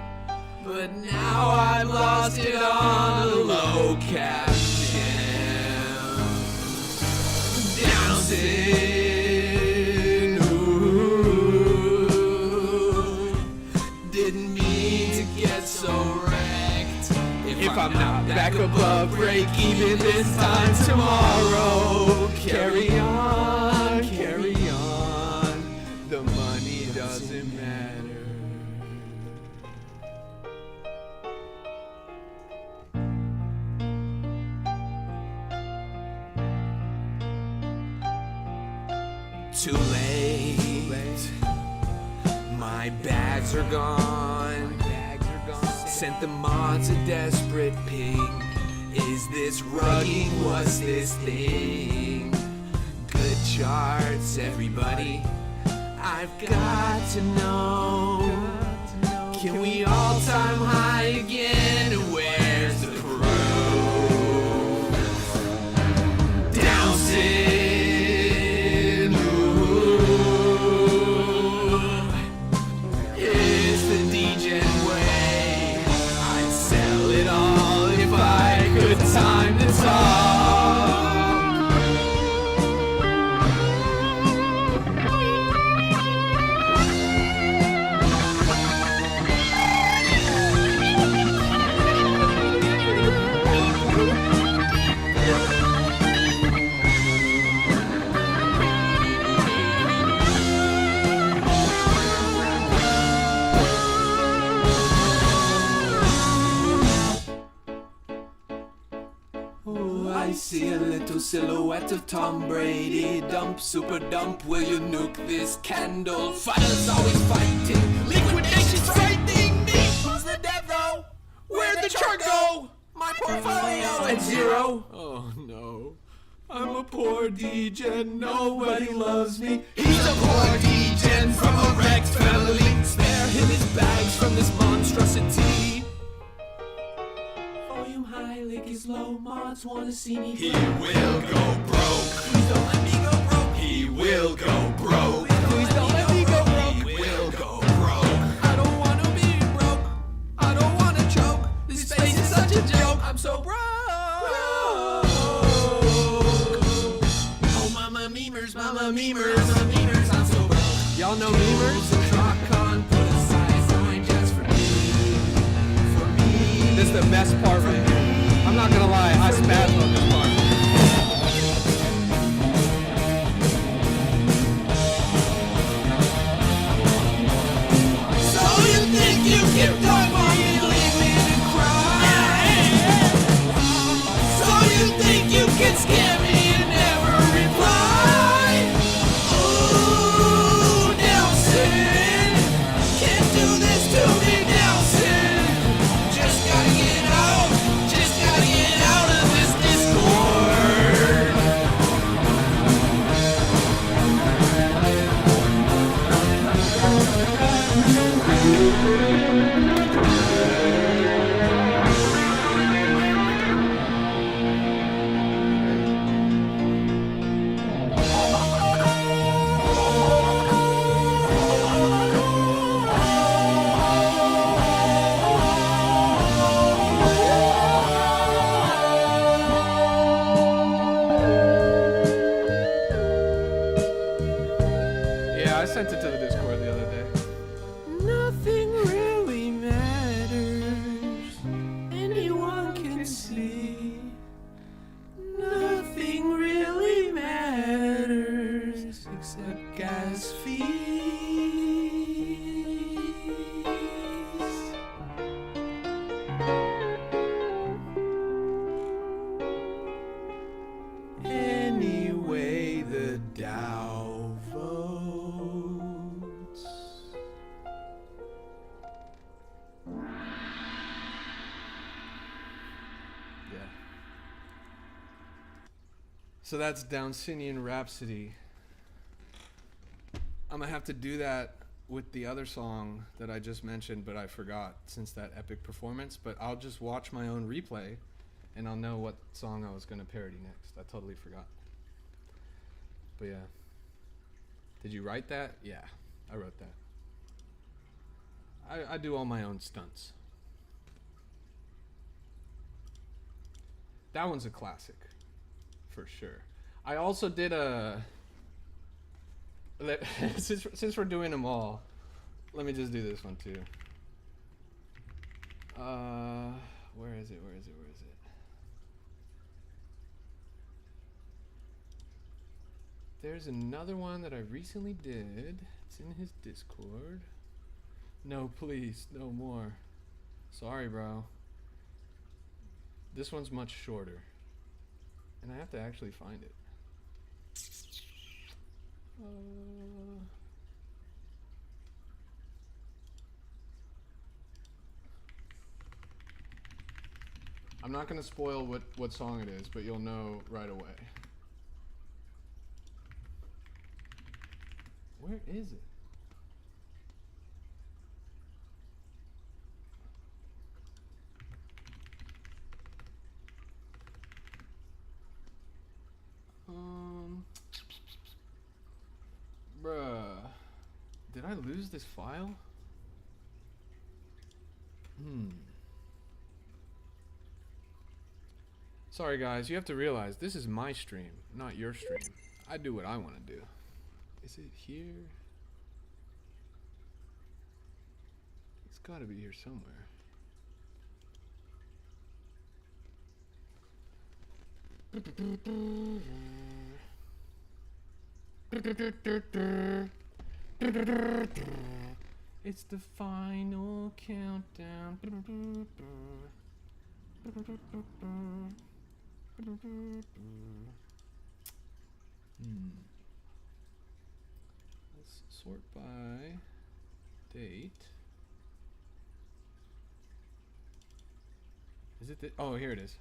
Speaker 4: But now I've lost it on a low cap jam. Downson, ooh, didn't mean to get so wrecked. If I'm not back above break even this time tomorrow, carry on, carry on. The money doesn't matter. Too late. My bags are gone. Sent the mods a desperate ping. Is this rugging? What's this thing? Good charts, everybody. I've got to know. Can we all time high again? And where's the proof? Downson, ooh, it's the degen way. I'd sell it all if I could time the talk. Oh, I see a little silhouette of Tom Brady. Dump, super dump, will you nuke this candle? Fighters always fighting, liquidation's frightening me. Who's the dead though? Where'd the chart go? My portfolio at zero. Oh no, I'm a poor degen, nobody loves me. He's a poor degen from a wrecked family. Spare him his bags from this monstrosity. Volume high, lick is low, mods wanna see me. He will go broke. Please don't let me go broke. He will go broke. Please don't let me go broke. He will go broke. I don't wanna be broke. I don't wanna choke. This space is such a joke. I'm so broke. Oh, mama memers, mama memers, mama memers. I'm so broke. Y'all know memers? Tron put a size line just for me. For me. This is the best part right here. I'm not gonna lie, I spaz on this part. So you think you can talk while you leave me to cry? So you think you can scare me and never reply? Ooh, Nelson, can't do this to me, Nelson. Just gotta get out, just gotta get out of this Discord. Yeah, I sent it to the Discord the other day. Nothing really matters. Anyone can see. Nothing really matters except gas fees.
Speaker 1: So that's Downsinian Rhapsody. I'm gonna have to do that with the other song that I just mentioned, but I forgot since that epic performance. But I'll just watch my own replay and I'll know what song I was gonna parody next. I totally forgot. But yeah. Did you write that? Yeah, I wrote that. I do all my own stunts. That one's a classic, for sure. I also did a... since we're doing them all, let me just do this one too. Where is it? There's another one that I recently did. It's in his Discord. No, please, no more. Sorry, bro. This one's much shorter. And I have to actually find it. I'm not gonna spoil what song it is, but you'll know right away. Where is it? Bruh. Did I lose this file? Sorry guys, you have to realize this is my stream, not your stream. I do what I want to do. Is it here? It's gotta be here somewhere. It's the final countdown. Let's sort by date. Is it the... Oh, here it is.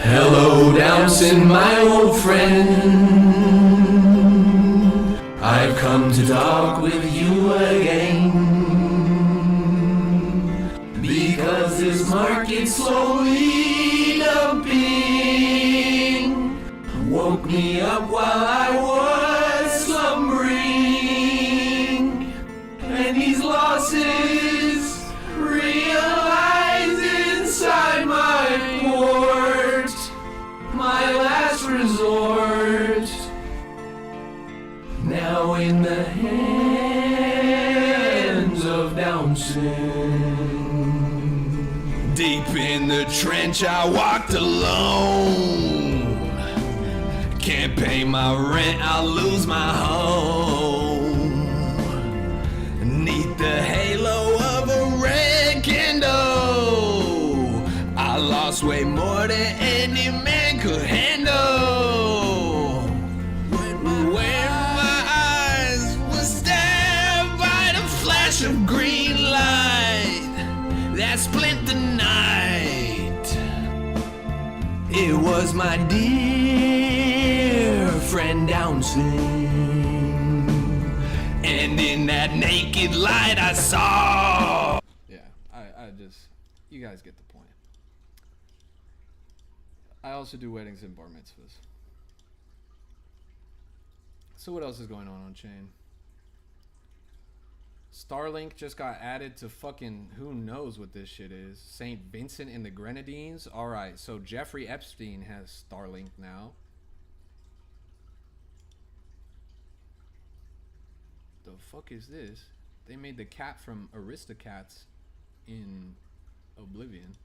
Speaker 4: Hello, Downson, my old friend. I've come to talk with you again. Because this market's slowly dumping woke me up while I was slumbering. And these losses realize inside my port, my last resort, now in the hands of Downson. Deep in the trench I walked alone. Can't pay my rent, I'll lose my home. Neath the halo of a red candle, I lost way more than any man could handle. When my eyes were stabbed by the flash of green light that split the night, it was my dear friend Downson. And in that naked light I saw... Yeah, I just... You guys get the point. I also do weddings and bar mitzvahs. So what else is going on Chain? Starlink just got added to fucking who knows what this shit is. St. Vincent and the Grenadines? Alright, so Jeffrey Epstein has Starlink now. The fuck is this? They made the cat from Aristocats in Oblivion.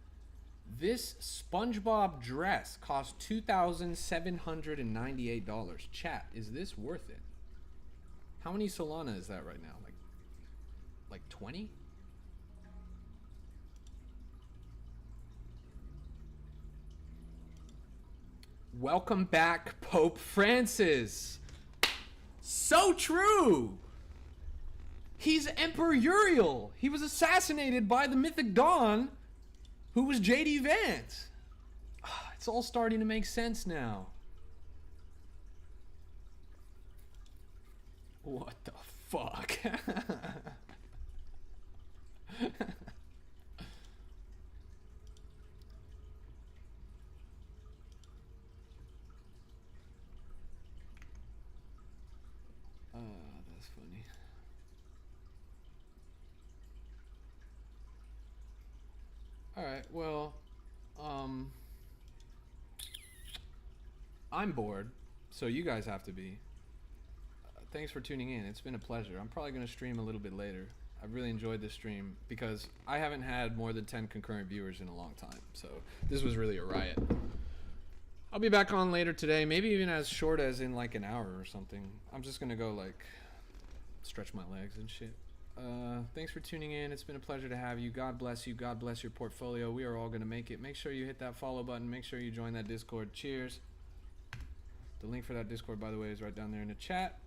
Speaker 4: This SpongeBob dress cost $2,798. Chat, is this worth it? How many Solana is that right now? Like 20? Welcome back, Pope Francis. So true. He's Emperor Uriel. He was assassinated by the mythic Dawn
Speaker 1: Who was JD Vance? Ah, it's all starting to make sense now. What the fuck? That's funny. Alright, well, I'm bored, so you guys have to be. Thanks for tuning in. It's been a pleasure. I'm probably going to stream a little bit later. I've really enjoyed this stream because I haven't had more than 10 concurrent viewers in a long time, so this was really a riot. I'll be back on later today, maybe even as short as in like an hour or something. I'm just going to go like stretch my legs and shit. Thanks for tuning in. It's been a pleasure to have you. God bless you. God bless your portfolio. We are all going to make it. Make sure you hit that follow button. Make sure you join that Discord. Cheers. The link for that Discord, by the way, is right down there in the chat.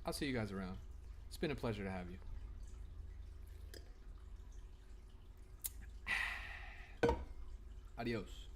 Speaker 1: I'll see you guys around. It's been a pleasure to have you. Adios.